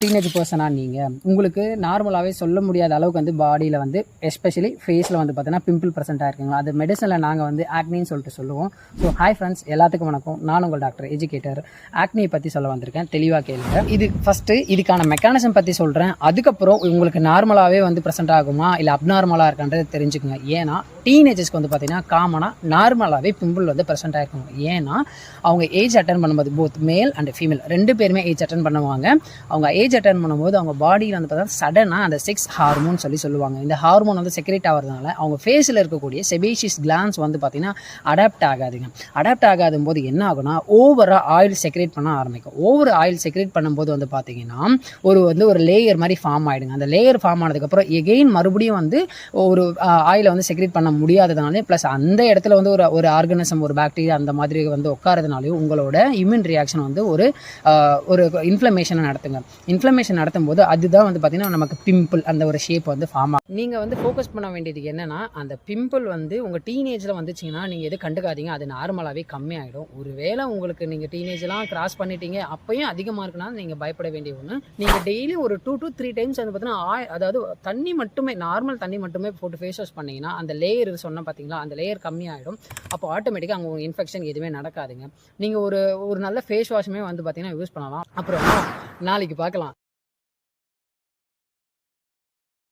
Teenage பர்சனாக நீங்கள் உங்களுக்கு நார்மலாகவே சொல்ல முடியாத அளவுக்கு வந்து பாடியில் வந்து எஸ்பெஷலி ஃபேஸில் வந்து பார்த்தீங்கன்னா பிம்பிள் ப்ரெசென்ட்டாக இருக்குங்களா, அது மெடிசனில் நாங்கள் வந்து ஆக்னின்னு சொல்லிட்டு சொல்லுவோம். ஸோ ஹாய் ஃப்ரெண்ட்ஸ், எல்லாத்துக்கும் வணக்கம். நான் உங்கள் டாக்டர் எஜுகேட்டர். ஆக்னியை பற்றி சொல்ல வந்திருக்கேன், தெளிவாக கேளுங்க. இது ஃபஸ்ட்டு இதுக்கான மெக்கானிசம் பற்றி சொல்கிறேன். அதுக்கப்புறம் உங்களுக்கு நார்மலாகவே வந்து ப்ரெசென்ட் ஆகுமா இல்லை அப்நார்மலாக இருக்கான்றது தெரிஞ்சுக்குங்க. ஏன்னா டீனேஜஸ்க்கு வந்து பார்த்தீங்கன்னா காமனாக நார்மலாகவே பிம்பிள் வந்து ப்ரெசென்ட் ஆகிருக்கும். ஏன்னா அவங்க ஏஜ் அட்டன் பண்ணும்போது போத் மேல் அண்ட் ஃபீமேல் ரெண்டு பேருமே ஏஜ் அட்டன் பண்ணுவாங்க. அவங்க ஏஜ் அட்டன் பண்ணும்போது அவங்க பாடியில் வந்து பார்த்தா சடனாக அந்த செக்ஸ் ஹார்மோன் சொல்லுவாங்க. இந்த ஹார்மோன் வந்து செக்ரேட் ஆகிறதுனால அவங்க ஃபேஸில் இருக்கக்கூடிய செபேஷியஸ் கிளான்ஸ் வந்து பார்த்தீங்கன்னா அடாப்ட் ஆகாதுங்க. அடாப்ட் ஆகாத போது என்ன ஆகுனா ஓவராக ஆயில் செக்ரேட் பண்ண ஆரம்பிக்கும். ஓவர் ஆயில் செக்ரேட் பண்ணும்போது வந்து பார்த்தீங்கன்னா ஒரு லேயர் மாதிரி ஃபார்ம் ஆகிடுங்க. அந்த லேயர் ஃபார்ம் ஆனதுக்கப்புறம் எகெயின் மறுபடியும் வந்து ஒரு ஆயிலை வந்து செக்ரேட் பண்ண முடியாததுனாலே ப்ளஸ் அந்த இடத்துல வந்து ஒரு ஆர்கனிசம் ஒரு பாக்டீரியா அந்த மாதிரி வந்து உட்காரதுனாலையும் உங்களோட இம்யூன் ரியாக்ஷன் வந்து ஒரு இன்ஃப்ளமேஷனை நடத்துங்க. இன்ஃப்ளமேஷன் நடத்தும் போது அதுதான் வந்து பார்த்தீங்கன்னா நமக்கு பிம்பிள் அந்த ஒரு ஷேப் வந்து ஃபார்ம் ஆகும். நீங்கள் வந்து ஃபோக்கஸ் பண்ண வேண்டியது என்னன்னா, அந்த பிம்பிள் வந்து உங்கள் டீனேஜில் வந்துச்சிங்கன்னா நீங்கள் எது கண்டுக்காதீங்க, அது நார்மலாகவே கம்மியாகிடும். ஒருவேளை உங்களுக்கு நீங்கள் டீனேஜ்லாம் கிராஸ் பண்ணிட்டீங்க அப்பயும் அதிகமாக இருக்குன்னா நீங்கள் பயப்பட வேண்டிய ஒன்று. நீங்கள் டெய்லி ஒரு 2 to 3 டைம்ஸ் வந்து பார்த்தீங்கன்னா அதாவது தண்ணி மட்டுமே நார்மல் தண்ணி மட்டுமே போட்டு ஃபேஸ் வாஷ் பண்ணிங்கன்னா அந்த லேயர் சொன்னால் பார்த்தீங்களா, அந்த லேயர் கம்மியாகிடும். அப்போ ஆட்டோமேட்டிக்காக அங்கே இன்ஃபெக்ஷன் எதுவுமே நடக்காதுங்க. நீங்கள் ஒரு நல்ல ஃபேஸ் வாஷுமே வந்து பார்த்தீங்கன்னா யூஸ் பண்ணலாம். அப்புறம் நாளைக்கு பார்க்கலாம்.